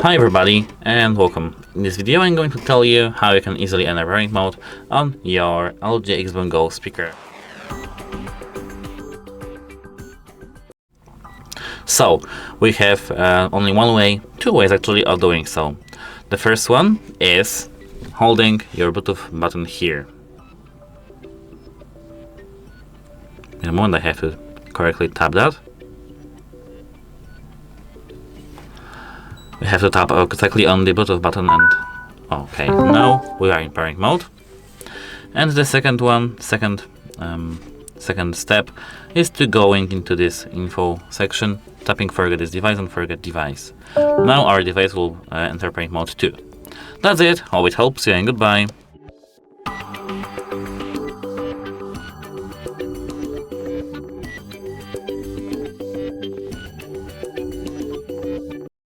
Hi everybody and welcome. In this video I'm going to tell you how you can easily enter pairing mode on your LG XBOOM Go speaker. So we have only one way, two ways actually of doing so. The first one is holding your Bluetooth button here. In a moment I have to correctly tap that. We have to tap exactly on the Bluetooth button and okay, now we are in pairing mode. And the second step is to going into this info section, tapping forget this device and forget device. Now our device will enter pairing mode too. That's it, hope it helps you and goodbye.